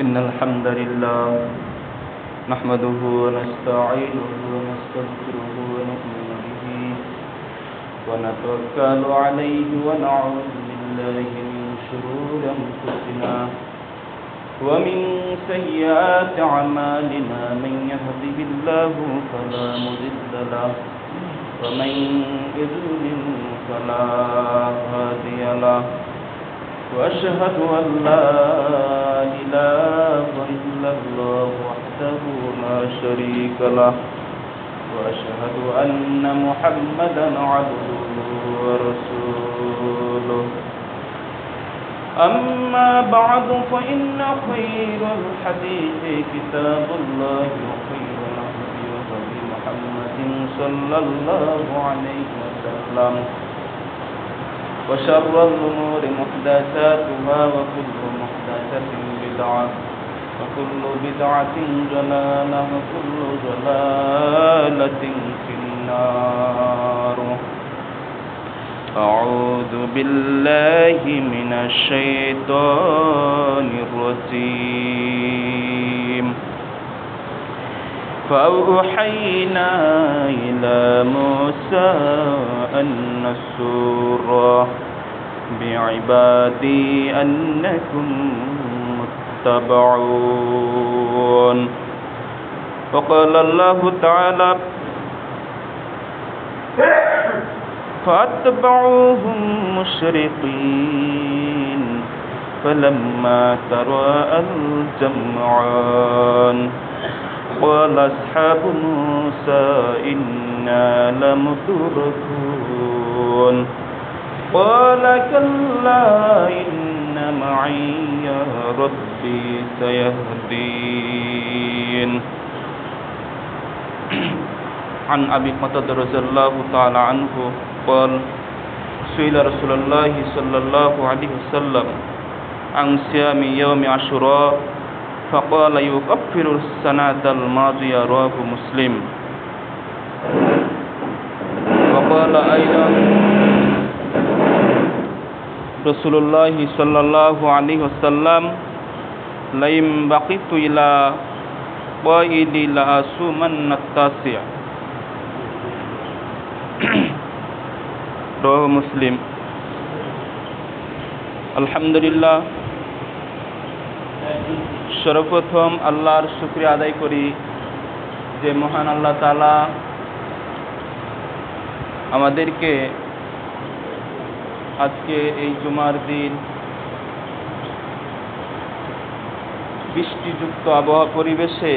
إن الحمد لله نحمده ونستعينه ونستغفره ونؤمن به ونتوكل عليه ونعوذ بالله من شرور أنفسنا ومن سيئات أعمالنا من يهده الله فلا مضل له ومن يضلل فلا هادي له وأشهد أن لا إله إلا الله وحده لا شريك له وأشهد أن محمدا عبده ورسوله أما بعد فإن خير الحديث كتاب الله وخير الهدي هدي محمد صلى الله عليه وسلم وشر الأمور محدثاتها وكل محدثة بدعة وكل بدعة ضلالة وكل ضلالة في النار. أعوذ بالله من الشيطان الرجيم. فأوحينا إلى موسى أن اسر بعبادي أنكم متبعون. وقال الله تعالى فأتبعوهم مشرقين فلما تراءى الجمعان قال أصحاب موسى إنا لمدركون قال كلا إن معي ربي سيهدين. عن أبي قتادة رضي الله تعالى عنه قال سئل رسول الله صلى الله عليه وسلم عن صيام يوم عاشوراء فقال يكفر السنة الماضية رواه مسلم. وقال أيضا رسول الله صلى الله عليه وسلم لئن بقيت إلى قائد لأصومن التاسع رواه مسلم. আলহামদুলিল্লাহ, সর্বপ্রথম আল্লাহর শুকরিয়া আদায় করি যে মহান আল্লাহ তাআলা আমাদেরকে আজকে এই জুমার দিন বৃষ্টিযুক্ত আবহাওয়া পরিবেশে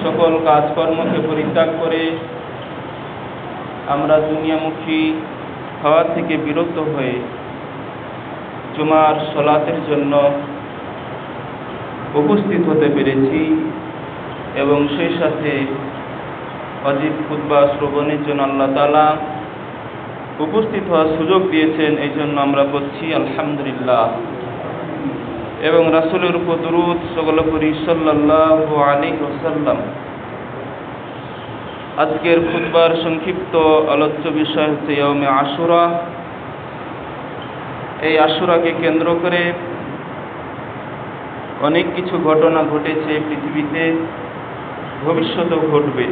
সকল কাজকর্মকে পরিত্যাগ করে আমরা দুনিয়ামুখী হওয়া থেকে বিরত হয়ে জুমার সালাতের জন্য উপস্থিত হতে পেরেছি এবং সেই সাথে ওয়াজিব খুতবা শ্রবণের জন্য আল্লাহ তাআলা উপস্থিত হওয়ার সুযোগ দিয়েছেন, এই জন্য আমরা বলছি আলহামদুলিল্লাহ এবং রাসূলের উপর দরুদ সকলপুরি সাল্লাল্লাহু আলাইহি ওয়াসাল্লাম। আজকের খুতবার সংক্ষিপ্ত আলোচ্য বিষয় হচ্ছে ইয়াউমে আশুরা। এই আশুরাকে কেন্দ্র করে অনেক কিছু ঘটনা ঘটেছে পৃথিবীতে, ভবিষ্যতেও ঘটবে।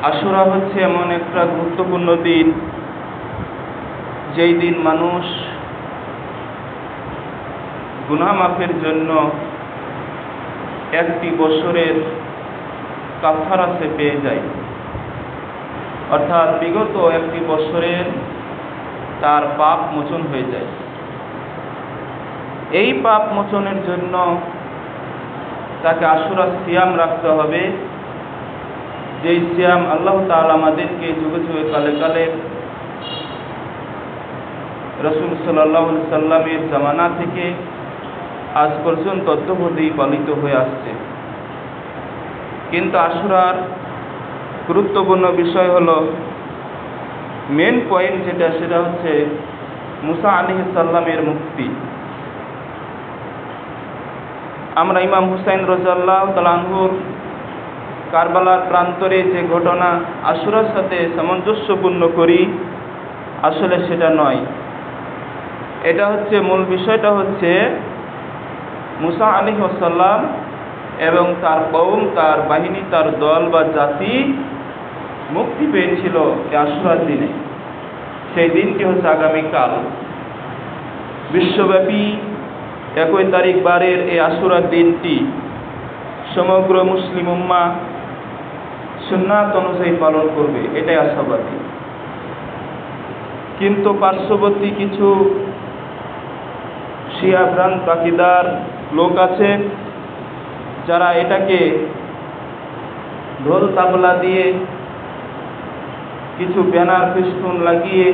আশুরা হচ্ছে এমন একটা গুরুত্বপূর্ণ দিন, যেই দিন মানুষ গুনাহ মাফের জন্য একটি বছরের কাফারা সে পেয়ে যায়, অর্থাৎ বিগত একটি বছরের তার পাপ মোচন হয়ে যায়। এই পাপ মোচনের জন্য তাকে আশুরা সিয়াম রাখতে হবে, যেই সিয়াম আল্লাহ তাআলা আমাদেরকে যুগে যুগে কালে কালে রাসূল সাল্লাল্লাহু আলাইহি সাল্লামের জামানা থেকে আজ পর্যন্ত অদ্যাবধি পালিত হয়ে আসছে। কিন্তু আশুরার গুরুত্বপূর্ণ বিষয় হলো, মেন পয়েন্ট সেটা হচ্ছে মুসা আলাইহিস সালামের মুক্তি। আমরা ইমাম হুসাইন রাদিয়াল্লাহু তাআলা আনহুর কারবালার প্রান্তরে যে ঘটনা আশুরার সাথে সামঞ্জস্যপূর্ণ করি, আসলে সেটা নয়। এটা হচ্ছে মূল বিষয়টা হচ্ছে মুসা আলাইহিস সালাম এবং তার কওম, তার বাহিনী, তার দল বা জাতি মুক্তি পেয়েছিল এই আশুরার দিনে। সেই দিনটি হচ্ছে আগামীকাল। বিশ্বব্যাপী 1 তারিখ বারের এই আশুরার দিনটি সমগ্র মুসলিম উম্মাহ সুন্নাত অনুযায়ী পালন করবে, এটাই আশাবাদী। কিন্তু পার্শ্ববর্তী কিছু শিয়া ভ্রান্ত আকীদার লোক আছে যারা এটাকে ঢোল তাবলা দিয়ে, কিছু ব্যানার ফেস্টুন লাগিয়ে,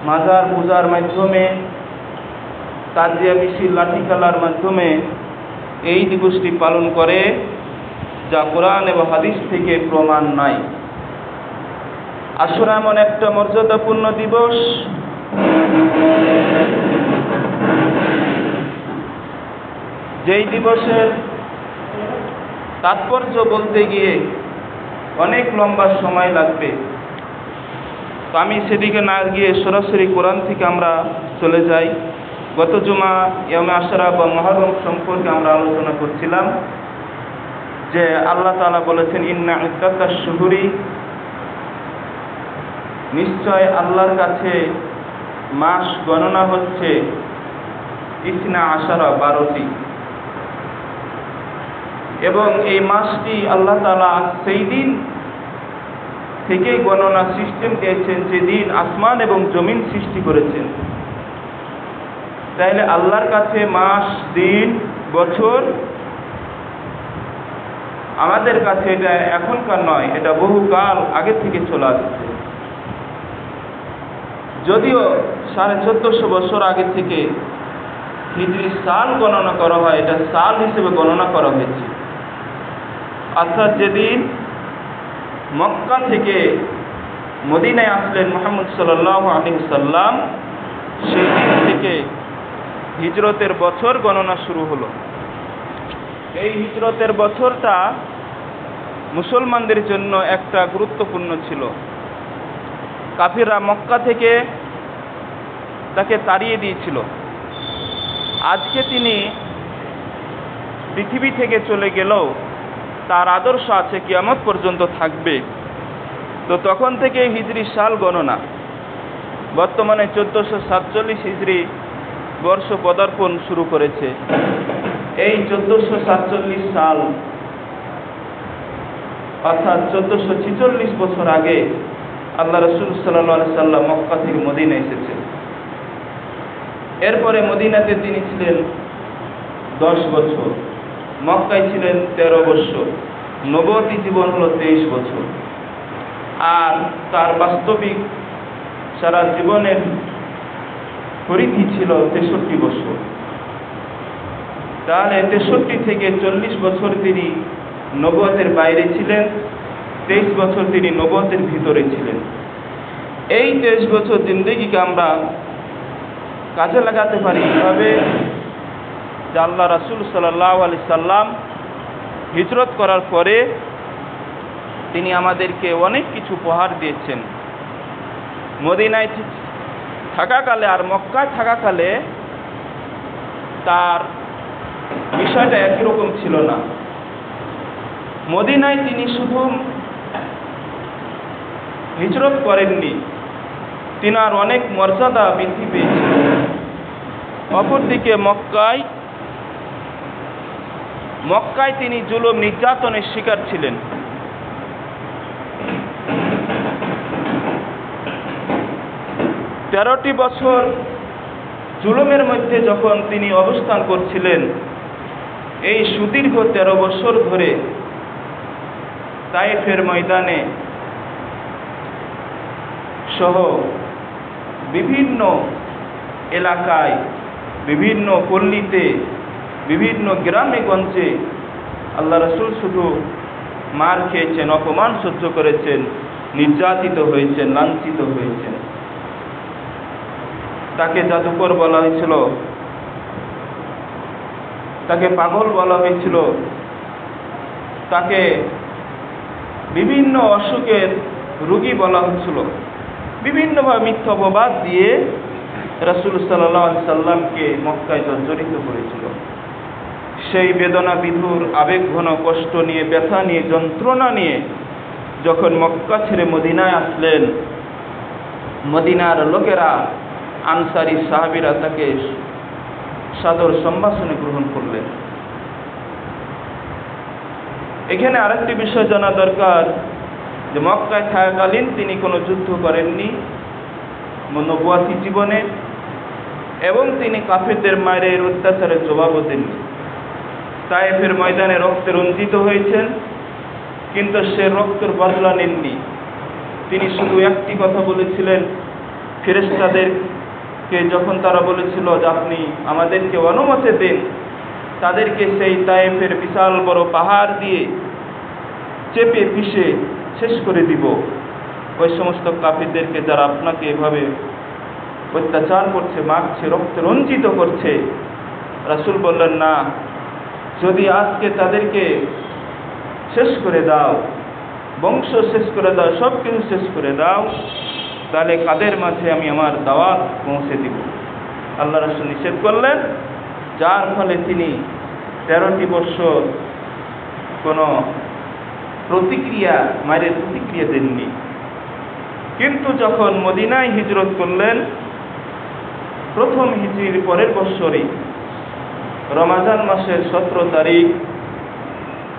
মাজার পূজার মাধ্যমে, তাজিয়া মিছিল, লাঠি খেলার মাধ্যমে এই দিবসটি পালন করে, যা কোরআন এবং হাদিস থেকে প্রমাণ নাই। আশুরা এমন একটা মর্যাদাপূর্ণ দিবস যেই দিবসের তাৎপর্য বলতে গিয়ে অনেক লম্বা সময় লাগবে। তো আমি সেদিকে না গিয়ে সরাসরি কোরআন থেকে আমরা চলে যাই। গত জুমা ইয়ামে আশুরা বা মুহররম সম্পর্কে আমরা আলোচনা করছিলাম যে আল্লাহ তাআলা বলেছেন, ইন্না ইদ্দাতাশ শুহুরি, নিশ্চয় আল্লাহর কাছে মাস গণনা হচ্ছে 12টি, এবং এই মাসটি আল্লাহ তাআলা সেই দিন থেকে গণনা সিস্টেম দিয়েছেন যেদিন আসমান এবং জমিন সৃষ্টি করেছেন। তাহলে আল্লাহর কাছে মাস, দিন, বছর আমাদের কাছে এটা এখনকার নয়, এটা বহুকাল আগে থেকে চলে আসছে। যদিও 1450 বছর আগে থেকে হিজরি সাল গণনা করা হয়, এটা সাল হিসেবে গণনা করা হয়েছে। অর্থাৎ যেদিন মক্কা থেকে মদিনায় আসলেন মুহাম্মদ সাল্লাল্লাহু আলাইহি সাল্লাম, সেই দিন থেকে হিজরতের বছর গণনা শুরু হলো। এই হিজরতের বছরটা মুসলমানদের জন্য একটা গুরুত্বপূর্ণ ছিল। কাফিররা মক্কা থেকে তাকে তাড়িয়ে দিয়েছিল। আজকে তিনি পৃথিবী থেকে চলে গেলেও তার আদর্শ আছে, কিয়ামত পর্যন্ত থাকবে। তো তখন থেকে হিজরি সাল গণনা, বর্তমানে 1447 হিজরি বর্ষ পদার্পণ শুরু করেছে। এই 1447 সাল অর্থাৎ 1446 বছর আগে আল্লাহ রাসূল সাল্লাল্লাহু আলাইহি সাল্লাম মক্কা থেকে মদিনা এসেছেন। এরপরে মদিনাতে তিনি ছিলেন 10 বছর, মক্কায় ছিলেন 13 বছর, নবুয়তি জীবন হলো 23 বছর, আর তার বাস্তবিক সারা জীবনের পরিধি ছিল 63 বছর। তাহলে 63 থেকে 40 বছর তিনি নবুয়তের বাইরে ছিলেন, 23 বছর তিনি নবুয়তের ভিতরে ছিলেন। এই 23 বছর জিন্দেগিকে আমরা কাজে লাগাতে পারি এভাবে যে আল্লাহ রাসূল সাল্লাল্লাহু আলাইহি সাল্লাম হিজরত করার পরে তিনি আমাদেরকে অনেক কিছু উপহার দিয়েছেন। মদিনায় থাকাকালে আর মক্কায় থাকাকালে তার বিষয়টা একই রকম ছিল না। মদিনায় তিনি শুধু হিজরত করেননি, তিনি আর অনেক মর্যাদা বৃদ্ধি পেয়েছিলেন। অপরদিকে মক্কায় তিনি জুলুম নির্যাতনের শিকার ছিলেন। তেরোটি বছর জুলুমের মধ্যে যখন তিনি অবস্থান করছিলেন, এই সুদীর্ঘ 13 বছর ধরে তায়েফের ময়দানে সহ বিভিন্ন এলাকায়, বিভিন্ন পল্লীতে, বিভিন্ন গ্রামে গঞ্জে আল্লাহ রাসূল শুধু মার খেয়েছেন, অপমান সহ্য করেছেন, নির্যাতিত হয়েছেন, লাঞ্ছিত হয়েছেন। তাকে জাদুকর বলা হয়েছিল, তাকে পাগল বলা হয়েছিল, তাকে বিভিন্ন অসুখের রোগী বলা হচ্ছিল, বিভিন্নভাবে মিথ্যা অপবাদ দিয়ে রাসূল সাল্লাল্লাহু আলাইহি সাল্লামকে মক্কায় জর্জরিত করেছিল। সেই বেদনা বিধুর আবেগঘন কষ্ট নিয়ে, ব্যথা নিয়ে, যন্ত্রণা নিয়ে যখন মক্কা ছেড়ে মদিনায় আসলেন, মদিনার লোকেরা, আনসারী সাহাবীরা তাকে সাদর সম্ভাষণে গ্রহণ করলেন। এখানে আরেকটি বিষয় জানা দরকার যে মক্কায় থাকাকালীন তিনি কোনো যুদ্ধ করেননি নবুয়াতি জীবনে, এবং তিনি কাফেরদের মায়ের অত্যাচারের জবাবও দেননি। তায়েফের ময়দানে রক্তে রঞ্জিত হয়েছেন, কিন্তু সে রক্তের বদলা নেননি। তিনি শুধু একটি কথা বলেছিলেন, ফেরেশতাদেরকে যখন তারা বলেছিল যে আপনি আমাদেরকে অনুমতি দেন, তাদেরকে সেই তায়েফের বিশাল বড় পাহাড় দিয়ে চেপে পিষে শেষ করে দিব, ওই সমস্ত কাফিরদেরকে যারা আপনাকে এভাবে অত্যাচার করছে, মারছে, রক্তে রঞ্জিত করছে। রাসূল বললেন, না, যদি আজকে তাদেরকে শেষ করে দাও, বংশ শেষ করে দাও, সব কিছু শেষ করে দাও, তাহলে কাদের মাঝে আমি আমার দাওয়াত পৌঁছে দিব। আল্লাহ রাসূল নিষেধ করলেন, যার ফলে তিনি 13টি বছর কোনো মায়ের প্রতিক্রিয়া দেননি। কিন্তু যখন মদিনায় হিজরত করলেন, প্রথম হিজরির পরের বছরই রমাজান মাসের 17 তারিখ,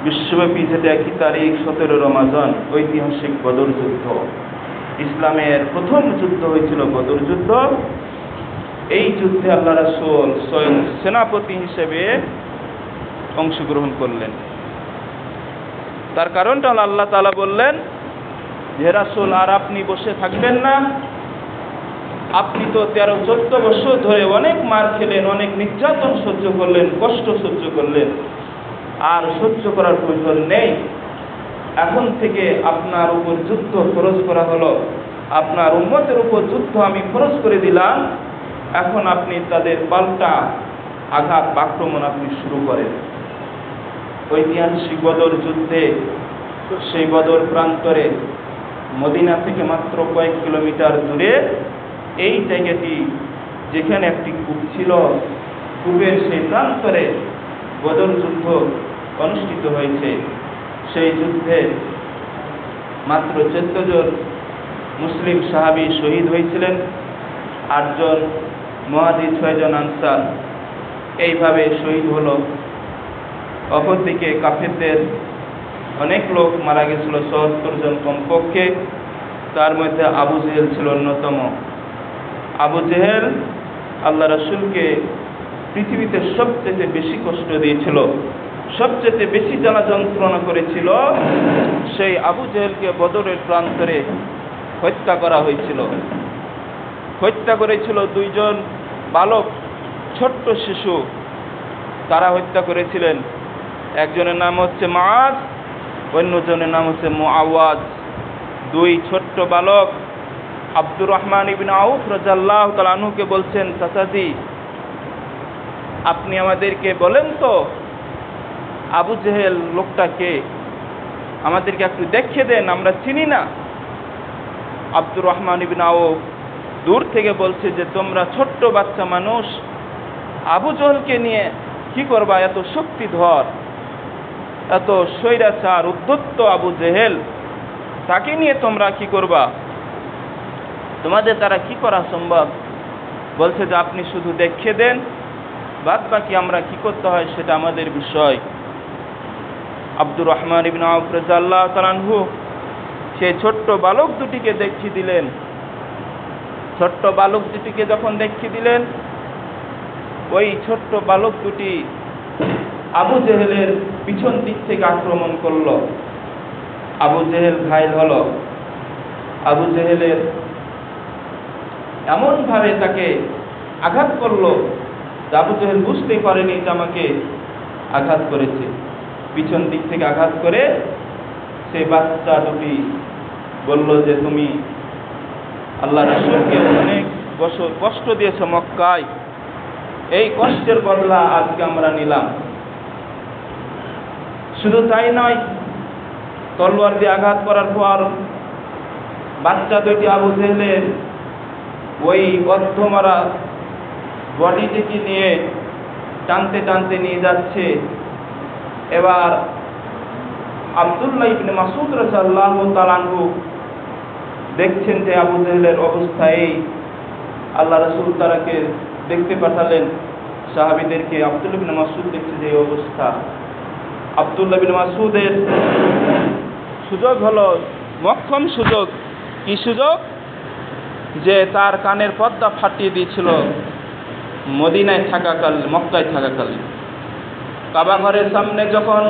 বিশ্বব্যাপী যেটা একই তারিখ 17 রমাজান, ঐতিহাসিক বদর যুদ্ধ, ইসলামের প্রথম যুদ্ধ হয়েছিল বদর যুদ্ধ। এই যুদ্ধে আল্লাহ রাসূল স্বয়ং সেনাপতি হিসেবে অংশগ্রহণ করলেন। তার কারণটা হলো আল্লাহ তাআলা বললেন, হে রাসূল, আর আপনি বসে থাকবেন না। আপনি তো 13-14 বছর ধরে অনেক মার খেলেন, অনেক নির্যাতন সহ্য করলেন, কষ্ট সহ্য করলেন, আর সহ্য করার প্রয়োজন নেই। এখন থেকে আপনার উপর যুদ্ধ ফরজ করা হলো, আপনার উম্মতের উপর যুদ্ধ আমি ফরজ করে দিলাম। এখন আপনি তাদের পাল্টা আঘাত, আক্রমণ আপনি শুরু করেন। ঐতিহাসিক বদর যুদ্ধে, সেই বদর প্রান্তরে মদিনা থেকে মাত্র কয়েক কিলোমিটার দূরে এই জায়গাটি, যেখানে একটি কূপ ছিল, কূপের সেই প্রান্তরে বদর যুদ্ধ অনুষ্ঠিত হয়েছে। সেই যুদ্ধে মাত্র 14 জন মুসলিম সাহাবী শহীদ হয়েছিলেন, 8 জন মুহাজির, 6 জন আনসার এইভাবে শহীদ হলো। অপরদিকে কাফেরদের অনেক লোক মারা গেছিল, ৭০ জন কমপক্ষে। তার মধ্যে আবু জেহেল ছিল অন্যতম। আবু জেহেল আল্লাহ রাসূলকে পৃথিবীতে সবচেয়ে বেশি কষ্ট দিয়েছিল, সবচেয়ে বেশি জ্বালা যন্ত্রণা করেছিল। সেই আবু জেহেলকে বদরের প্রান্তরে হত্যা করা হয়েছিল। হত্যা করেছিল 2 জন বালক, ছোট্ট শিশু, তারা হত্যা করেছিলেন। একজনের নাম হচ্ছে মুআজ, অন্যজনের নাম হচ্ছে মুআওয়াজ। 2 ছোট্ট বালক আব্দুর রহমান ইবনে আউফ রাদিয়াল্লাহু তাআলা আনহুকে বলছেন, চাচাজি, আপনি আমাদেরকে বলেন তো আবু জেহেল লোকটাকে, আমাদেরকে একটু দেখিয়ে দেন, আমরা চিনি না। আব্দুর রহমান ইবনে আউফ দূর থেকে বলছে যে, তোমরা ছোট্ট বাচ্চা মানুষ, আবু জেহেলকে নিয়ে কি করবা? এত শক্তিধর, এত স্বৈরাচার, উদ্ধত আবু জেহেল, তাকে নিয়ে তোমরা কি করবা? তোমাদের দ্বারা কি করা সম্ভব? বলছে যে, আপনি শুধু দেখিয়ে দেন, বাদ বাকি আমরা কি করতে হয় সেটা আমাদের বিষয়। আব্দুর রহমান ইবনে আউফ রাদিয়াল্লাহু তাআলা আনহু সেই ছোট্ট বালক দুটিকে দেখিয়ে দিলেন। ছোট্ট বালক দুটিকে যখন দেখিয়ে দিলেন, ওই ছোট্ট বালক দুটি আবু জেহেলের পিছন দিক থেকে আক্রমণ করলো। আবু জেহেল ঘায়েল হলো। আবু জেহেলের এমনভাবে তাকে আঘাত করলো, আবু জেহেল বুঝতেই পারেনি যে আমাকে আঘাত করেছে। পিছন দিক থেকে আঘাত করে সেই বাচ্চা দুটি বলল যে, তুমি আল্লাহ রাসূলকে অনেক বছর কষ্ট দিয়েছ মক্কায়, এই কষ্টের বদলা আজকে আমরা নিলাম। শুধু তাই নয়, তলোয়ার দিয়ে আঘাত করার পর বাচ্চা দুইটি আবু জেহেলের ওই অর্ধমরা বডিটিকে নিয়ে টানতে টানতে নিয়ে যাচ্ছে। এবার আব্দুল্লাহ ইবনে মাসউদ রাদিয়াল্লাহু তাআলা আনহু দেখছেন যে আবু জেহেলের অবস্থা এই। আল্লাহ রাসূল তারাকে দেখতে পাঠালেন সাহাবীদেরকে। আব্দুল্লাহ ইবনে মাসউদ দেখছে যে এই অবস্থা। আব্দুল্লাহ ইবনে মাসউদের সুযোগ হলো মক্ষম সুযোগ। কি সুযোগ? যে তার কানের পর্দা ফাটিয়ে দিয়েছিল মদিনায় থাকাকালে, মক্কায় থাকাকালে। কাবা ঘরের সামনে যখন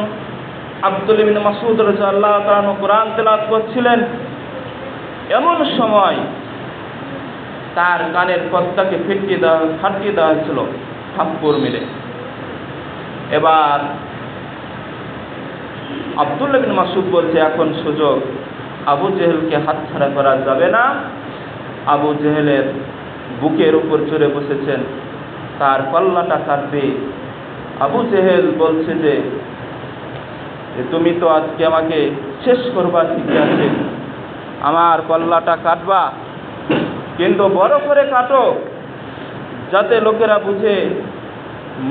আব্দুল্লাহ ইবনে মাসউদ রাদিয়াল্লাহু তাআলা কোরআন তেলাওয়াত করছিলেন, এমন সময় তার কানের পর্দাকে ফাটিয়ে দেওয়া হয়েছিল থাপ্পড় মেরে। এবার আব্দুল্লাহ ইবনে মাসউদ বলছে, এখন সুযোগ, আবু জেহেলকে হাতছাড়া করা যাবে না। আবু জেহেলের বুকের উপর চড়ে বসেছেন, তার কল্লাটা কাটবে। আবু জেহেল বলছে যে তুমি তো আজকে আমাকে শেষ করবা, ঠিক আছে, আমার কল্লাটা কাটবা, কিন্তু বড় করে কাটো, যাতে লোকেরা বুঝে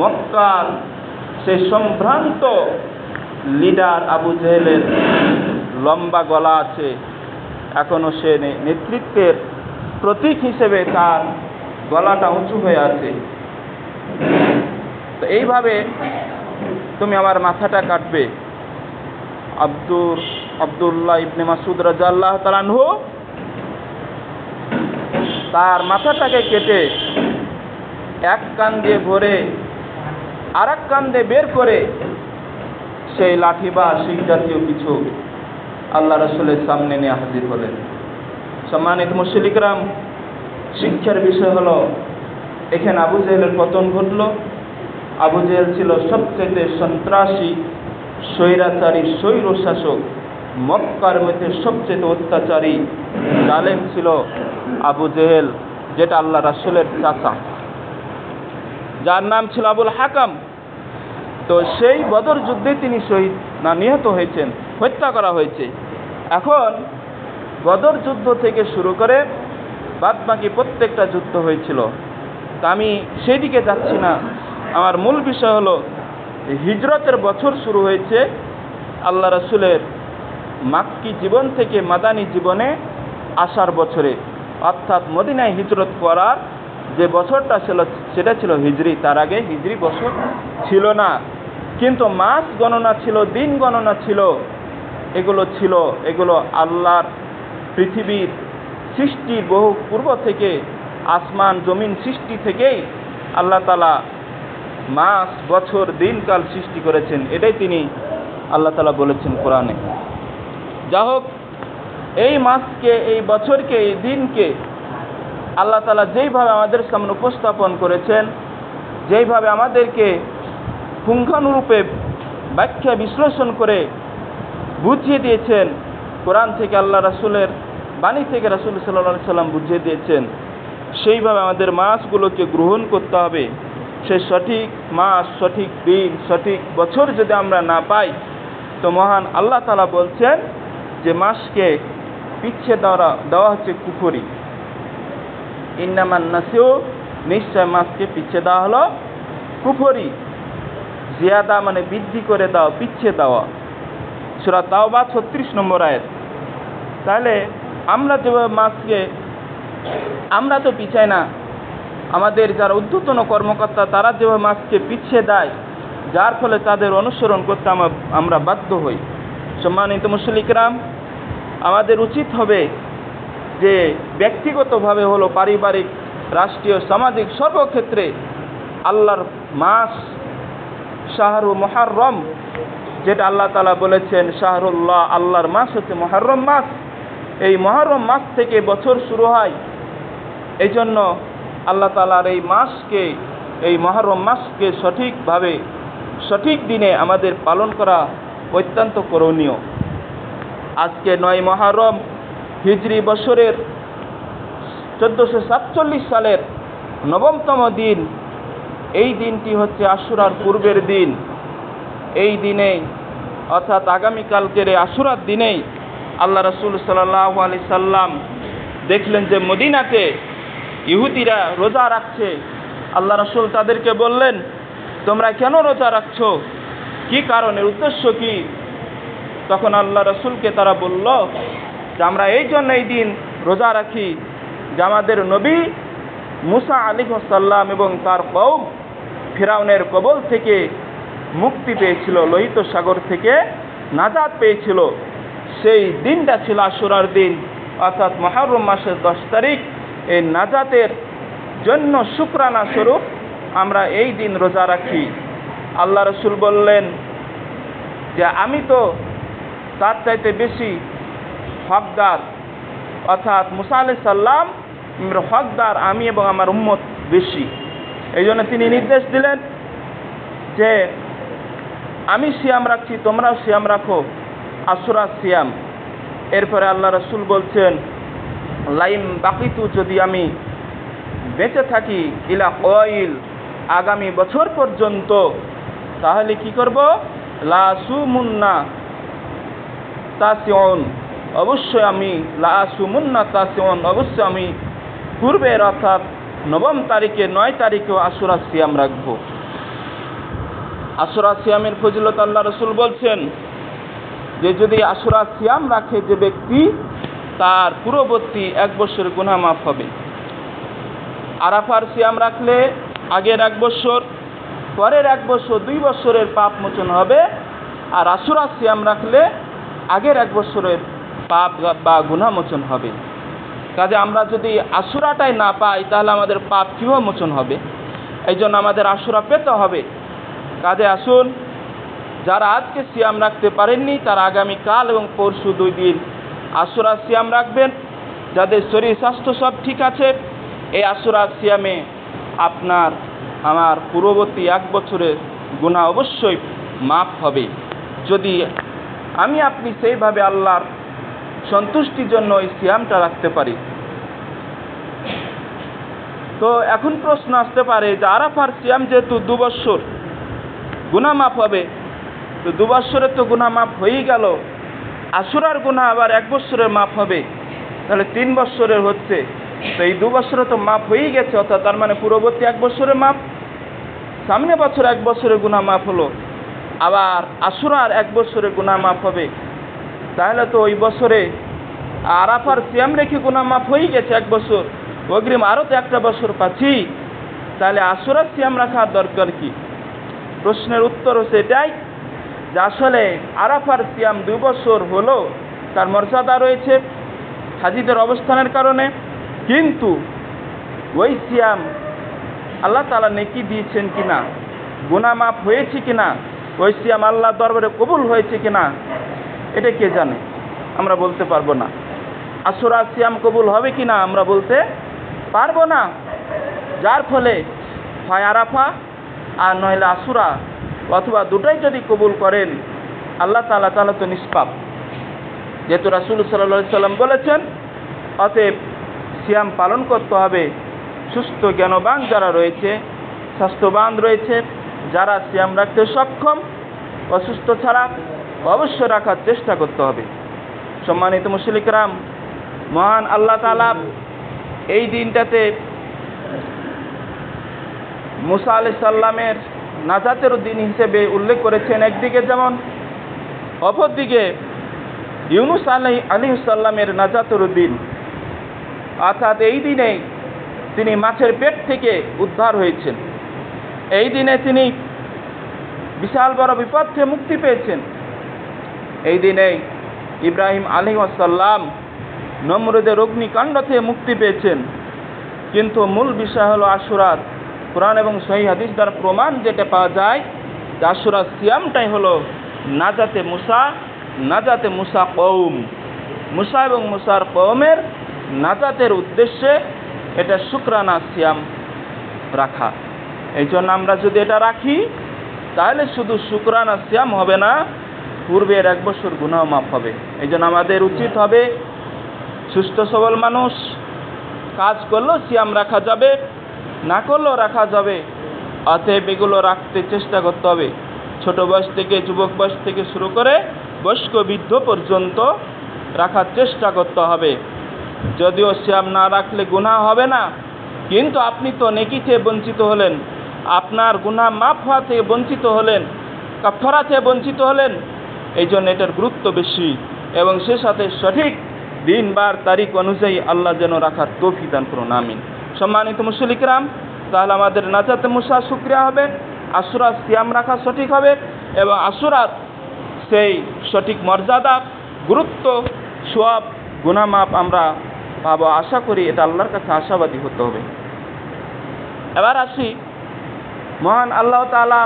মক্কার সেই সম্ভ্রান্ত লিডার আবু জেহেলের লম্বা গলা আছে, এখনো সে নেতৃত্বের প্রতীক হিসেবে তার গলাটা উঁচু হয়ে আছে। তো এইভাবে তুমি আমার মাথাটা কাটবে। আব্দুল্লাহ ইবনে মাসউদ রাদিয়াল্লাহু তাআলা আনহু তার মাথাটাকে কেটে এক কান দিয়ে ভরে আর এক কান দিয়ে বের করে সেই লাঠি বা শিক জাতীয় কিছু আল্লাহ রাসূলের সামনে নিয়ে হাজির হলেন। সম্মানিত মুশরিকরাম, শিক্ষার বিষয় হলো এখানে আবু জেহেলের পতন ঘটল। আবু জেহেল ছিল সবচেয়ে সন্ত্রাসী, স্বৈরাচারী, স্বৈর শাসক। মক্কার মধ্যে সবচেয়ে অত্যাচারী জালেম ছিল আবু জেহেল, যেটা আল্লাহ রাসূলের চাচা, যার নাম ছিল আবুল হাকাম। তো সেই বদর যুদ্ধে তিনি শহীদ না নিহত হয়েছেন, হত্যা করা হয়েছে। এখন বদর যুদ্ধ থেকে শুরু করে বাদ বাকি প্রত্যেকটা যুদ্ধ হয়েছিল। তা আমি সেদিকে যাচ্ছি না। আমার মূল বিষয় হলো হিজরতের বছর শুরু হয়েছে আল্লাহ রাসূলের মাক্কি জীবন থেকে মাদানী জীবনে আসার বছরে, অর্থাৎ মদিনায় হিজরত করার যে বছরটা ছিল সেটা ছিল হিজরি। তার আগে হিজরি বছর ছিল না, কিন্তু মাস গণনা ছিল, দিন গণনা ছিল, এগুলো আল্লাহর পৃথিবীর সৃষ্টির বহু পূর্ব থেকে, আসমান জমিন সৃষ্টি থেকেই আল্লাহ তাআলা মাস, বছর, দিনকাল সৃষ্টি করেছেন। এটাই তিনি আল্লাহ তাআলা বলেছেন কোরআনে। যা হোক, এই মাসকে, এই বছরকে, এই দিনকে আল্লাহ তাআলা যেইভাবে আমাদের সামনে উপস্থাপন করেছেন, যেইভাবে আমাদেরকে পুঙ্খানুরূপে ব্যাখ্যা বিশ্লেষণ করে বুঝিয়ে দিয়েছেন, কোরআন থেকে আল্লাহ রাসূলের বাণী থেকে রাসূল সাল্লাল্লাহু আলাইহি সাল্লাম বুঝিয়ে দিয়েছেন, সেইভাবে আমাদের মাসগুলোকে গ্রহণ করতে হবে। সেই সঠিক মাস, সঠিক দিন, সঠিক বছর যদি আমরা না পাই, তো মহান আল্লাহ তাআলা বলছেন যে মাসকে পিছিয়ে দেওয়া হচ্ছে কুফরি। ইন্নামান নাসিউ, নিশ্চয় মাসকে পিছিয়ে দেওয়া হলো কুফরি। জিয়াদা মানে বৃদ্ধি করে দাও, পিছিয়ে দেওয়া। সূরা তাওবা 36 নম্বর আয়াত। তাহলে আমরা যেভাবে মাসকে, আমরা তো পিছাই না, আমাদের যারা ঊর্ধ্বতন কর্মকর্তা তারা যেভাবে মাসকে পিছিয়ে দেয়, যার ফলে তাদের অনুসরণ করতে আমরা বাধ্য হই। সম্মানিত মুশরিকরাম, আমাদের উচিত হবে যে ব্যক্তিগতভাবে হলো, পারিবারিক, রাষ্ট্রীয়, সামাজিক, সর্বক্ষেত্রে আল্লাহর মাস শাহরু মুহাররম, যেটা আল্লাহ তাআলা বলেছেন শাহরুল্লাহ, আল্লাহর মাস হচ্ছে মুহাররম মাস। এই মুহাররম মাস থেকে বছর শুরু হয়। এই জন্য আল্লাহ তাআলার এই মাসকে, এই মুহাররম মাসকে সঠিকভাবে, সঠিক দিনে আমাদের পালন করা অত্যন্ত করণীয়। আজকে 9 মুহররম হিজরি বছরের 1447 সালের 9তম দিন। এই দিনটি হচ্ছে আশুরার পূর্বের দিন। এই দিনে, অর্থাৎ আগামীকালকের আশুরার দিনেই আল্লাহ রাসূল সাল্লাল্লাহু আলাইহি সাল্লাম দেখলেন যে মদিনাতে ইহুদিরা রোজা রাখছে। আল্লাহ রাসূল তাদেরকে বললেন, তোমরা কেন রোজা রাখছো, কি কারণে, উদ্দেশ্য কি? তখন আল্লাহ রাসূলকে তারা বলল যে আমরা এই জন্য এই দিন রোজা রাখি যে আমাদের নবী মুসা আলাইহিস সালাম এবং তার কওম ফিরাউনের কবল থেকে মুক্তি পেয়েছিল, লোহিত সাগর থেকে নাজাত পেয়েছিল। সেই দিনটা ছিল আশুরার দিন, অর্থাৎ মুহররম মাসের 10 তারিখ। এই নাজাতের জন্য শুকরানা স্বরূপ আমরা এই দিন রোজা রাখি। আল্লাহ রাসূল বললেন যে আমি তো তার চাইতে বেশি হকদার, অর্থাৎ মুসা আলাইহিস সালাম হকদার আমি এবং আমার উম্মত বেশি। এই জন্য তিনি নির্দেশ দিলেন যে আমি সিয়াম রাখছি, তোমরাও সিয়াম রাখো, আশুরা সিয়াম। এরপরে আল্লাহ রাসূল বলছেন, লাইম বাকিতু, যদি আমি বেঁচে থাকি ইলা কয়িল, আগামী বছর পর্যন্ত, তাহলে কি করব? লা সুমুন্না তাসিউন, অবশ্যই আমি লা সুমুন্না তাসিউন, অবশ্যই আমি পূর্বের অর্থাৎ 9 তারিখে 9 তারিখেও আশুরা সিয়াম রাখবো। আশুরা সিয়ামের ফজিলত আল্লাহ রাসূল বলছেন যে যদি আশুরা সিয়াম রাখে যে ব্যক্তি, তার পূর্ববর্তী 1 বছরের গুনাহ মাফ হবে। আরাফার সিয়াম রাখলে আগের 1 বছর, পরের 1 বছর, 2 বছরের পাপ মোচন হবে। আর আশুরা সিয়াম রাখলে আগের 1 বছরের পাপ বা গুনাহ মোচন হবে। কাজে আমরা যদি আশুরাটাই না পাই তাহলে আমাদের পাপ কিভাবে মোচন হবে? এই জন্য আমাদের আশুরা পেতে হবে। কাজে আসুন, যারা আজকে সিয়াম রাখতে পারেননি তারা আগামীকাল এবং পরশু 2 দিন আশুরা সিয়াম রাখবেন। যাদের শরীর স্বাস্থ্য সব ঠিক আছে, এই আশুরা সিয়ামে আপনার আমার পূর্ববর্তী 1 বছরের গুনাহ অবশ্যই মাফ হবে, যদি আমি আপনি সেইভাবে আল্লাহর সন্তুষ্টির জন্য এই সিয়ামটা রাখতে পারি। তো এখন প্রশ্ন আসতে পারে যে আরাফার সিয়াম যেহেতু 2 বছর গুনাহ মাফ হবে, তো 2 বছরের তো গুনাহ মাফ হয়েই গেল, আশুরার গুনাহ আবার 1 বছরের মাফ হবে, তাহলে 3 বছরের হচ্ছে। তো এই 2 বছরে তো মাফ হয়েই গেছে, অর্থাৎ তার মানে পূর্ববর্তী 1 বছরের মাফ, সামনে বছর 1 বছরের গুনাহ মাফ হলো, আবার আশুরার 1 বছরের গুনাহ মাফ হবে। তাহলে তো ওই বছরে আরাফার সিয়াম রেখে গুনাহ মাফ হয়েই গেছে 1 বছর, অগ্রিম আরও তো 1টা বছর পাচ্ছি, তাহলে আশুরা সিয়াম রাখার দরকার কি? প্রশ্নের উত্তর হচ্ছে এটাই যে আসলে আরাফার সিয়াম 2 বছর হলো, তার মর্যাদা রয়েছে হাজীদের অবস্থানের কারণে, কিন্তু ওই সিয়াম আল্লাহ তাআলা নেকি দিয়েছেন কিনা, গুনাহ মাফ হয়েছে কিনা, ওই সিয়াম আল্লাহর দরবারে কবুল হয়েছে কিনা, এটা কে জানে? আমরা বলতে পারবো না। আশুরা সিয়াম কবুল হবে কিনা আমরা বলতে পারবো না, যার ফলে হয় আরাফা আর নইলে আশুরা, অথবা দুটাই যদি কবুল করেন আল্লাহ তাআলা তো নিষ্পাপ, যেহেতু রাসূল সাল্লাল্লাহু আলাইহি সাল্লাম বলেছেন। অতএব সিয়াম পালন করতে হবে। সুস্থ জ্ঞানবান যারা রয়েছে, স্বাস্থ্যবান রয়েছে, যারা সিয়াম রাখতে সক্ষম, অসুস্থ ছাড়া অবশ্যই রাখার চেষ্টা করতে হবে। সম্মানিত মুসলিম কিরাম, মহান আল্লাহ তাআলা এই দিনটাতে মুসা আলাইহিস সালামের নাজাতের দিন হিসেবে উল্লেখ করেছেন একদিকে, যেমন অপরদিকে ইউনুস আলাইহিস সালামের নাজাতের দিন, অর্থাৎ এই দিনে তিনি মাছের পেট থেকে উদ্ধার হয়েছেন, এই দিনে তিনি বিশাল বড় বিপদ থেকে মুক্তি পেয়েছেন, এই দিনে ইব্রাহিম আলাইহিস সালাম নমরুদের অগ্নিকাণ্ড থেকে মুক্তি পেয়েছেন। কিন্তু মূল বিষয় হলো আশুরার কোরআন এবং সহিহ হাদিস দ্বারা প্রমাণ যেটা পাওয়া যায় যে আশুরার সিয়ামটাই হলো নাজাতে মুসা কওম, মুসা এবং মুসার কওমের নাজাতের উদ্দেশ্যে এটা শুকরানা সিয়াম রাখা। এই জন্য আমরা যদি এটা রাখি তাহলে শুধু শুকরানা সিয়াম হবে না, পূর্বের 1 বছর গুনাহ মাফ হবে। এই জন্য আমাদের উচিত হবে, সুস্থ সবল মানুষ কাজ করলেও সিয়াম রাখা যাবে, না করলেও রাখা যাবে। অতএব এগুলো রাখতে চেষ্টা করতে হবে। ছোট বয়স থেকে, যুবক বয়স থেকে শুরু করে বয়স্ক বৃদ্ধ পর্যন্ত রাখার চেষ্টা করতে হবে। যদিও সিয়াম না রাখলে গুনাহ হবে না, কিন্তু আপনি তো নেকি থেকে বঞ্চিত হলেন, আপনার গুনাহ মাফ হওয়া থেকে বঞ্চিত হলেন, কাফারা থেকে বঞ্চিত হলেন। এই জন্য এটার গুরুত্ব বেশি, এবং সে সাথে সঠিক দিন বার তারিখ অনুযায়ী আল্লাহ যেন রাখার তৌফিক দান করুন, আমিন। সম্মানিত মুসলিম কিরাম, তাহলে আমাদের নাজাতে মুসা শুকরিয়া হবে, আশুরা সিয়াম রাখা সঠিক হবে, এবং আশুরার সেই সঠিক মর্যাদা, গুরুত্ব, সওয়াব, গুনাহ মাপ আমরা পাবো। আশা করি এটা আল্লাহর কাছে আশাবাদী হতে হবে। এবার আসি, মহান আল্লাহ তাআলা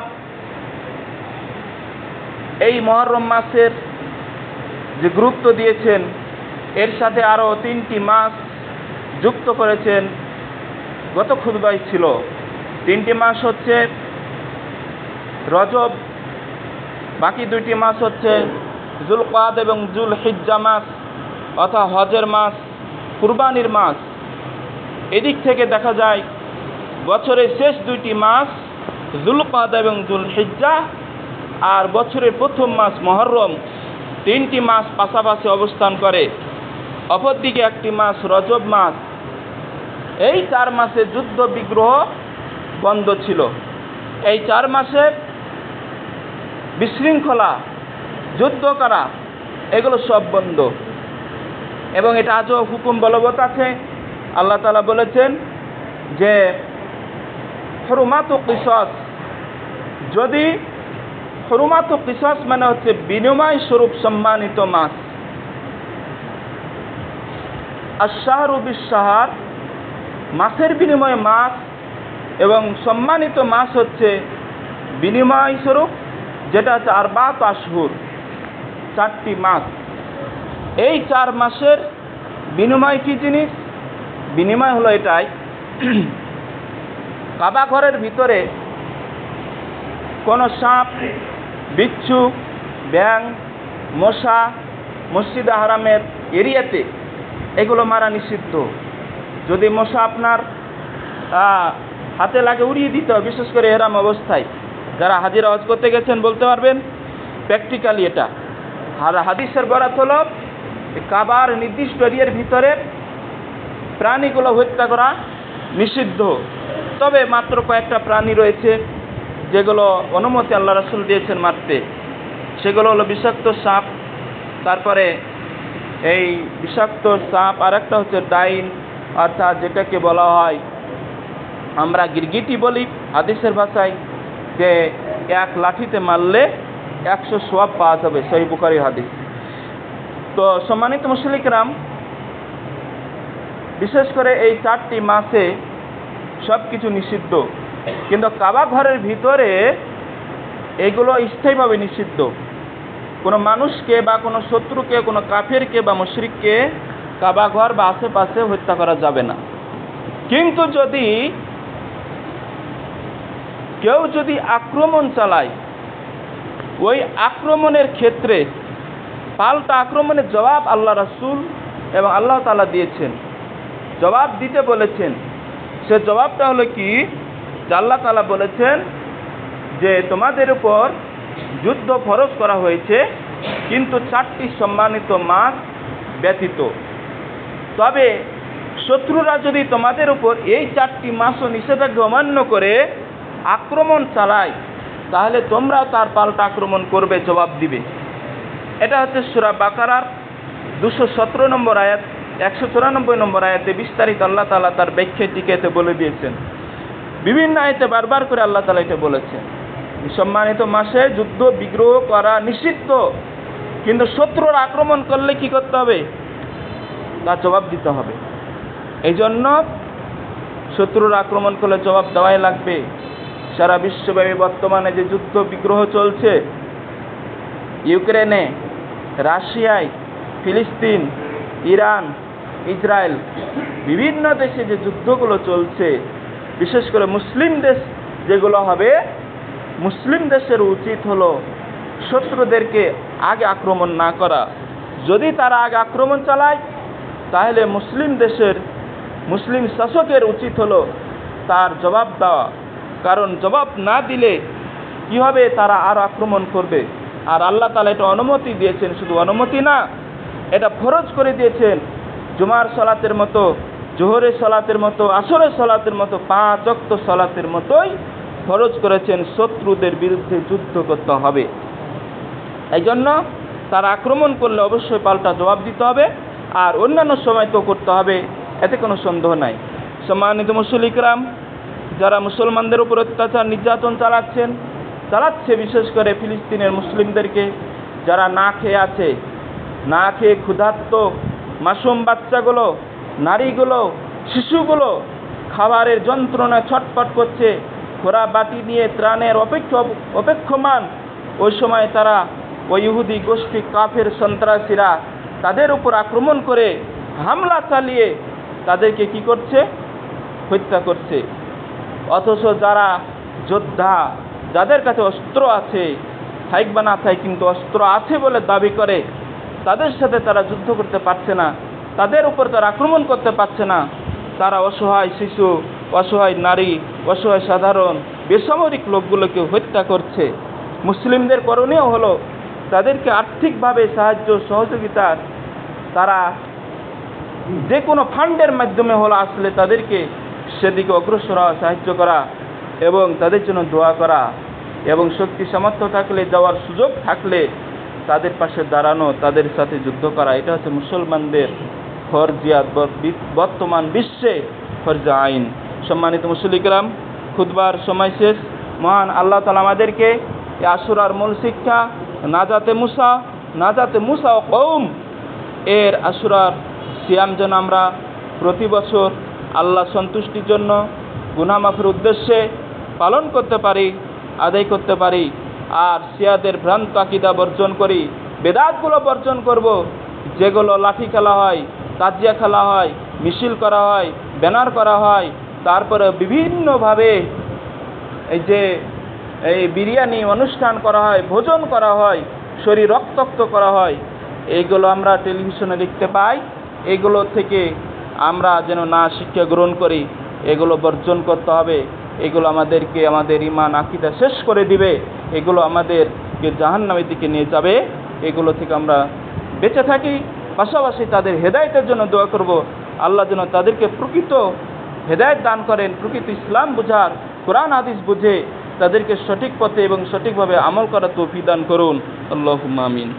এই মুহররম মাসের যে গুরুত্ব দিয়েছেন, এর সাথে আরও 3টি মাস যুক্ত করেছেন। গত খুতবায় ছিল 3টি মাস হচ্ছে রজব, বাকি 2টি মাস হচ্ছে যুলকাদ এবং যুলহিজ্জা মাস, অর্থাৎ হজের মাস, কুরবানির মাস। এদিক থেকে দেখা যায় বছরের শেষ 2টি মাস যুলকাদ এবং যুলহিজ্জা, আর বছরের প্রথম মাস মুহররম, 3টি মাস পাশাপাশি অবস্থান করে। অপরদিকে একটি মাস রজব মাস। এই 4 মাসে যুদ্ধ বিগ্রহ বন্ধ ছিল। এই 4 মাসে বিশৃঙ্খলা, যুদ্ধ করা, এগুলো সব বন্ধ, এবং এটা আজও হুকুম বলবৎ আছে। আল্লাহ তাআলা বলেছেন যে হুরমাতু কিসাস, যদি হুরমাতু কিসাস মানে হচ্ছে বিনিময় স্বরূপ সম্মানিত মাস। আশ-শাহরু বিশ-শাহর, মাসের বিনিময়ে মাস, এবং সম্মানিত মাস হচ্ছে বিনিময় স্বরূপ, যেটা হচ্ছে আরবাত আশহুর, 4টি মাস। এই 4 মাসের বিনিময় কি জিনিস? বিনিময় হলো এটাই, কাবা ঘরের ভিতরে কোনো সাপ, বিচ্ছু, ব্যাঙ, মশা মসজিদে হারামের এরিয়াতে এগুলো মারা নিষিদ্ধ। যদি মশা আপনার হাতে লাগে উড়িয়ে দিতে হবে, বিশেষ করে এহরাম অবস্থায়। যারা হাজিরা হজ করতে গেছেন বলতে পারবেন প্র্যাকটিক্যালি এটা। আর হাদিসের বরাত হলো কাবার নির্দিষ্ট এরিয়ার ভিতরে প্রাণীগুলো হত্যা করা নিষিদ্ধ। তবে মাত্র কয়েকটা প্রাণী রয়েছে যেগুলো অনুমতি আল্লাহ রাসূল দিয়েছেন মারতে। সেগুলো হলো বিষাক্ত সাপ, তারপরে এই বিষাক্ত সাপ, আর একটা হচ্ছে ডাইন, অর্থাৎ যেটাকে বলা হয় আমরা গিরগিটি বলি হাদিসের ভাষায়, যে 1 লাঠিতে মারলে 100 সওয়াব পাওয়া যাবে, সহিহ বুখারীর হাদিস। তো সম্মানিত মুসলিম কিরাম, বিশেষ করে এই 4টি মাসে সব কিছু নিষিদ্ধ, কিন্তু কাবা ঘরের ভিতরে এগুলো স্থায়ীভাবে নিষিদ্ধ। কোনো মানুষকে বা কোনো শত্রুকে, কোনো কাফেরকে বা মুশরিককে কাবা ঘর বা আশেপাশে হত্যা করা যাবে না। কিন্তু যদি কেউ আক্রমণ চালায়, ওই আক্রমণের ক্ষেত্রে পাল্টা আক্রমণের জবাব আল্লাহ রাসূল এবং আল্লাহ তাআলা দিয়েছেন, জবাব দিতে বলেছেন। সে জবাবটা হলো কি, যে আল্লাহ তাআলা বলেছেন যে তোমাদের উপর যুদ্ধ ফরজ করা হয়েছে, কিন্তু 4টি সম্মানিত মাস ব্যতীত। তবে শত্রুরা যদি তোমাদের উপর এই 4টি মাসও নিষেধাজ্ঞা অমান্য করে আক্রমণ চালায়, তাহলে তোমরাও তার পাল্টা আক্রমণ করবে, জবাব দিবে। এটা হচ্ছে সূরা বাকারার 217 নম্বর আয়াত, 194 নম্বর আয়াতে বিস্তারিত আল্লাহ তাআলা তার ব্যাখ্যায় টিকাতে বলে দিয়েছেন। বিভিন্ন আয়াতে বারবার করে আল্লাহ তাআলা এটা বলেছেন, সম্মানিত মাসে যুদ্ধ বিগ্রহ করা নিষিদ্ধ, কিন্তু শত্রুর আক্রমণ করলে কি করতে হবে? তার জবাব দিতে হবে। এই জন্য শত্রুর আক্রমণ করলে জবাব দেওয়াই লাগবে। সারা বিশ্বব্যাপী বর্তমানে যে যুদ্ধ বিগ্রহ চলছে, ইউক্রেনে, রাশিয়ায়, ফিলিস্তিন, ইরান, ইসরায়েল, বিভিন্ন দেশে যে যুদ্ধগুলো চলছে, বিশেষ করে মুসলিম দেশ যেগুলো হবে, মুসলিম দেশের উচিত হলো শত্রুদেরকে আগে আক্রমণ না করা। যদি তারা আগে আক্রমণ চালায়, তাহলে মুসলিম দেশের মুসলিম শাসকের উচিত হলো তার জবাব দেওয়া। কারণ জবাব না দিলে কি হবে, তারা আর আক্রমণ করবে। আর আল্লাহ তাআলা এটা অনুমতি দিয়েছেন, শুধু অনুমতি না, এটা ফরজ করে দিয়েছেন। জুমার সালাতের মতো, জোহরের সালাতের মতো, আসরের সালাতের মতো 5 ওয়াক্ত সালাতের মতোই ফরজ করেছেন। শত্রুদের বিরুদ্ধে যুদ্ধ করতে হবে। এই জন্য তারা আক্রমণ করলে অবশ্যই পাল্টা জবাব দিতে হবে, আর অন্যান্য সময় তো করতে হবে, এতে কোনো সন্দেহ নাই। সম্মানিত মুসলিম ইকরাম, যারা মুসলমানদের উপর অত্যাচার নির্যাতন চালাচ্ছে বিশেষ করে ফিলিস্তিনের মুসলিমদেরকে, যারা না খেয়ে আছে, না খেয়ে ক্ষুধার্ত মাসুম বাচ্চাগুলো, নারীগুলো, শিশুগুলো খাবারের যন্ত্রণায় ছটফট করছে, খোরা বাটি নিয়ে ত্রাণের অপেক্ষমান, ওই সময় তারা ওই ইহুদি গোষ্ঠী কাফের সন্ত্রাসীরা তাদের উপর আক্রমণ করে হামলা চালিয়ে তাদেরকে কি করছে? হত্যা করছে। অথচ যারা যোদ্ধা, যাদের কাছে অস্ত্র আছে, থাইক বা না থাইক কিন্তু অস্ত্র আছে বলে দাবি করে, তাদের সাথে তারা যুদ্ধ করতে পারছে না, তাদের উপর তারা আক্রমণ করতে পারছে না। তারা অসহায় শিশু, অসহায় নারী, অসহায় সাধারণ বেসামরিক লোকগুলোকে হত্যা করছে। মুসলিমদের করণীয় হলো তাদেরকে আর্থিকভাবে সাহায্য সহযোগিতার, তারা যে কোনো ফান্ডের মাধ্যমে হলো আসলে তাদেরকে সেদিকে অগ্রসর হওয়া, সাহায্য করা এবং তাদের জন্য দোয়া করা, এবং শক্তি সামর্থ্য থাকলে, যাওয়ার সুযোগ থাকলে তাদের পাশে দাঁড়ানো, তাদের সাথে যুদ্ধ করা। এটা হচ্ছে মুসলমানদের ফরজিয়াত, বর্তমান বিশ্বে ফরজে আইন। সম্মানিত মুসলিম ইকরাম, খুতবার সময় শেষ। মহান আল্লাহ তাআলা আমাদেরকে এই আশুরার মূল শিক্ষা নাজাতে মুসা ও কওম এর আশুরার সিয়াম যেন আমরা প্রতি বছর আল্লাহ সন্তুষ্টির জন্য, গুনাহ মাফের উদ্দেশ্যে পালন করতে পারি, আদায় করতে পারি। আর শিয়াদের ভ্রান্ত আকীদা বর্জন করি, বেদাতগুলো বর্জন করব, যেগুলো লাঠি খেলা হয়, তাজিয়া খেলা হয়, মিছিল করা হয়, ব্যানার করা হয়, তারপরে বিভিন্নভাবে এই বিরিয়ানি অনুষ্ঠান করা হয়, ভোজন করা হয়, শরীর রক্তাক্ত করা হয়, এইগুলো আমরা টেলিভিশনে দেখতে পাই। এগুলো থেকে আমরা যেন না শিক্ষা গ্রহণ করি, এগুলো বর্জন করতে হবে। এগুলো আমাদেরকে আমাদের ঈমান আকীদা শেষ করে দিবে, এগুলো আমাদেরকে জাহান্নামের দিকে নিয়ে যাবে। এগুলো থেকে আমরা বেঁচে থাকি, পাশাপাশি তাদের হেদায়েতের জন্য দোয়া করব। আল্লাহ যেন তাদেরকে প্রকৃত হেদায়েত দান করেন, প্রকৃত ইসলাম বুঝার, কোরআন হাদিস বুঝে তাদেরকে সঠিক পথে এবং সঠিকভাবে আমল করার তৌফিক দান করুন। আল্লাহুম্মা আমিন।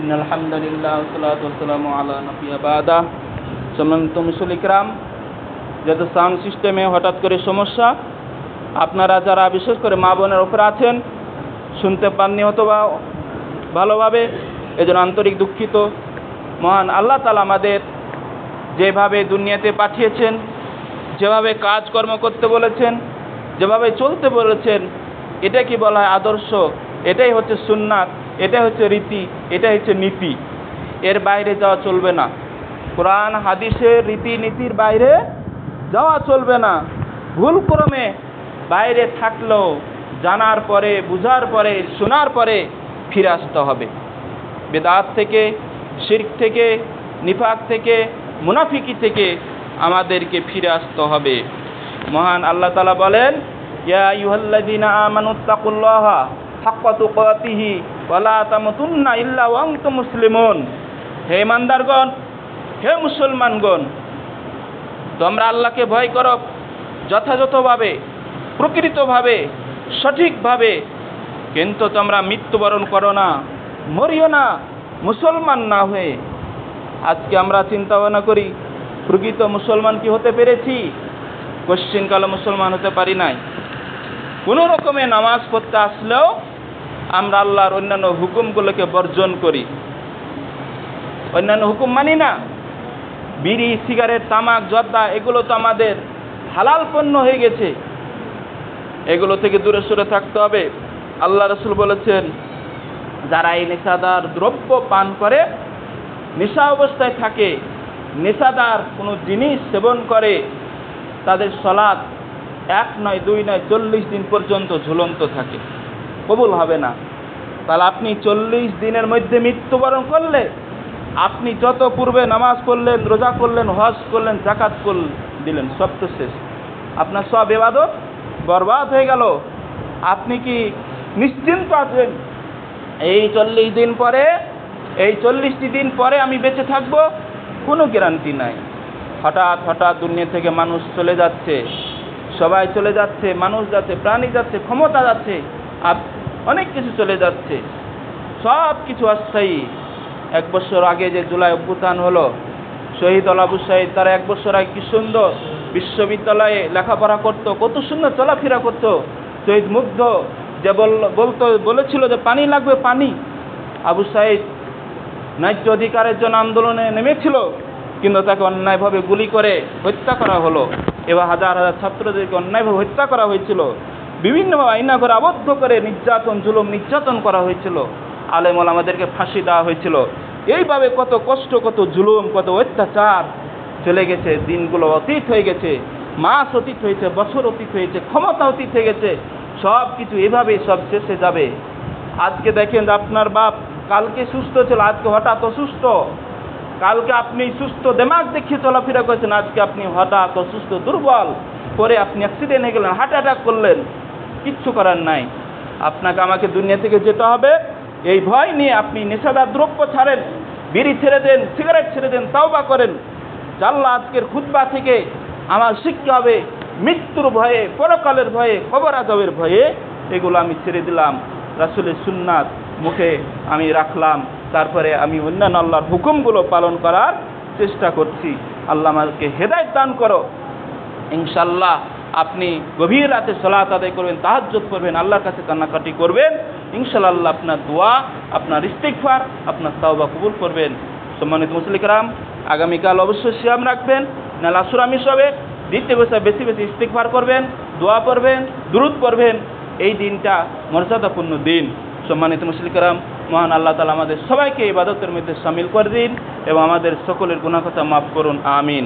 ইন্নাল হামদুলিল্লাহ ওয়া সলাতু ওয়া সালামু আলা নাবিয়্যিনা বাদা। সম্মানিত মুসলিম ইকরাম, যেহেতু সাউন্ড সিস্টেমে হঠাৎ করে সমস্যা, আপনারা যারা বিশেষ করে মা বোনের উপরে আছেন শুনতে পাননি অথবা ভালোভাবে, এজন্য আন্তরিক দুঃখিত। মহান আল্লাহ তাআলা আমাদের যেভাবে দুনিয়াতে পাঠিয়েছেন, যেভাবে কাজকর্ম করতে বলেছেন, যেভাবে চলতে বলেছেন, এটা কি বলা হয় আদর্শ, এটাই হচ্ছে সুন্নাত, এটাই হচ্ছে রীতি, এটাই হচ্ছে নীতি। এর বাইরে যাওয়া চলবে না। কোরআন হাদিসের রীতিনীতির বাইরে যাওয়া চলবে না। ভুলক্রমে বাইরে থাকলেও জানার পরে, বুঝার পরে, শোনার পরে ফিরে আসতে হবে। বেদাত থেকে, শিরক থেকে, নিফাক থেকে, মুনাফিকি থেকে আমাদেরকে ফিরে আসতে হবে। মহান আল্লাহ তাআলা বলেন, ইয়া আইয়ুহাল্লাযীনা আমানুত্তাকুল্লাহা হাক্কা তুকাতিহি ওয়া লা তামুতুন্না ইল্লা ওয়া আনতুম মুসলিমুন। হে ইমানদারগণ, হে মুসলমানগণ, তোমরা আল্লাহকে ভয় করো যথাযথভাবে, প্রকৃতভাবে, সঠিকভাবে, কিন্তু তোমরা মৃত্যুবরণ করো না, মরিও না মুসলমান না হয়ে। আজকে আমরা চিন্তা ভাবনা করি, প্রকৃত মুসলমান কি হতে পেরেছি? কোশ্চিনকালে মুসলমান হতে পারি নাই। কোনো রকমে নামাজ পড়তে আসলেও আমরা আল্লাহর অন্যান্য হুকুমগুলোকে বর্জন করি, অন্যান্য হুকুম মানি না। বিড়ি, সিগারেট, তামাক, জর্দা এগুলো তো আমাদের হালাল পণ্য হয়ে গেছে, এগুলো থেকে দূরে সরে থাকতে হবে। আল্লাহ রাসূল বলেছেন, যারা এই নেশাদার দ্রব্য পান করে, নেশা অবস্থায় থাকে, নেশাদার কোনো জিনিস সেবন করে, তাদের সালাত 1 নয় 2 নয় 40 দিন পর্যন্ত ঝুলন্ত থাকে, কবুল হবে না। তাহলে আপনি 40 দিনের মধ্যে মৃত্যুবরণ করলে আপনি যত পূর্বে নামাজ পড়লেন, রোজা করলেন, হজ করলেন, যাকাত দিলেন, সব তো শেষ। আপনার সব ইবাদত বরবাদ হয়ে গেল। আপনি কি নিশ্চিন্ত আছেন এই 40 দিন পরে, এই 40টি দিন পরে আমি বেঁচে থাকব? কোনো গ্যারান্টি নাই। হঠাৎ হঠাৎ দুনিয়া থেকে মানুষ চলে যাচ্ছে, সবাই চলে যাচ্ছে, মানুষ যাচ্ছে, প্রাণী যাচ্ছে, ক্ষমতা যাচ্ছে, আর অনেক কিছু চলে যাচ্ছে, সব কিছু অস্থায়ী। 1 বছর আগে যে জুলাই অভ্যুত্থান হলো, শহীদ আবু সাঈদ, তারা 1 বছর আগে কি সুন্দর বিশ্ববিদ্যালয়ে লেখাপড়া করত, কত সুন্দর চলাফেরা করত। শহীদ মুগ্ধ যে বলেছিল যে পানি লাগবে, পানি। আবু সাঈদ ন্যায্য অধিকারের জন্য আন্দোলনে নেমেছিল, কিন্তু তাকে অন্যায়ভাবে গুলি করে হত্যা করা হলো। এবার হাজার হাজার ছাত্রদেরকে অন্যায়ভাবে হত্যা করা হয়েছিল, বিভিন্নভাবে আয়না করে আবদ্ধ করে নির্যাতন, জুলুম নির্যাতন করা হয়েছিল, আলেম ওলামাদেরকে ফাঁসি দেওয়া হয়েছিল। এইভাবে কত কষ্ট, কত জুলুম, কত অত্যাচার চলে গেছে। দিনগুলো অতীত হয়ে গেছে, মাস অতীত হয়েছে, বছর অতীত হয়েছে, ক্ষমতা অতীত হয়ে গেছে, সব কিছু এভাবেই সব শেষে যাবে। আজকে দেখেন আপনার বাপ কালকে সুস্থ ছিল, আজকে হঠাৎ অসুস্থ। কালকে আপনি সুস্থ দেমাগ দেখিয়ে চলাফেরা করেছেন, আজকে আপনি হঠাৎ অসুস্থ, দুর্বল করে আপনি অ্যাক্সিডেন্ট হয়ে গেলেন, হার্ট অ্যাটাক করলেন। কিচ্ছু করার নাই। আপনাকে আমাকে দুনিয়া থেকে যেতে হবে, এই ভয় নিয়ে আপনি নেশাদার দ্রব্য ছাড়েন, বিড়ি ছেড়ে দেন, সিগারেট ছেড়ে দেন, তাওবা করেন। আল্লাহ আজকের খুতবা থেকে আমার শিক্ষা হবে মৃত্যুর ভয়ে, পরকালের ভয়ে, কবর আযাবের ভয়ে এগুলো আমি ছেড়ে দিলাম। রাসূলের সুন্নাত মুখে আমি রাখলাম, তারপরে আমি অন্যান্য আল্লাহর হুকুমগুলো পালন করার চেষ্টা করছি। আল্লাহ আমাকে হেদায়েত দান করো। ইনশাআল্লাহ আপনি গভীর রাতে সালাত আদায় করবেন, তাহাজ্জুদ করবেন, আল্লাহর কাছে কান্নাকাটি করবেন। ইনশাআল্লাহ আল্লাহ আপনার দোয়া, আপনার ইস্তিগফার, আপনার তাওবা কবুল করবেন। সম্মানিত মুসলিম কিরাম, আগামীকাল অবশ্যই সিয়াম রাখবেন, নাহলে আসর আমিষ হবে। দ্বিতীয় বছর বেশি বেশি ইস্তিগফার করবেন, দোয়া করবেন, দুরূদ পড়বেন। এই দিনটা মর্যাদাপূর্ণ দিন। সম্মানিত মুসলিম কিরাম, মহান আল্লাহ তাআলা আমাদের সবাইকে ইবাদতের মধ্যে শামিল করে দিন এবং আমাদের সকলের গুনাহ খাতা মাফ করুন। আমিন।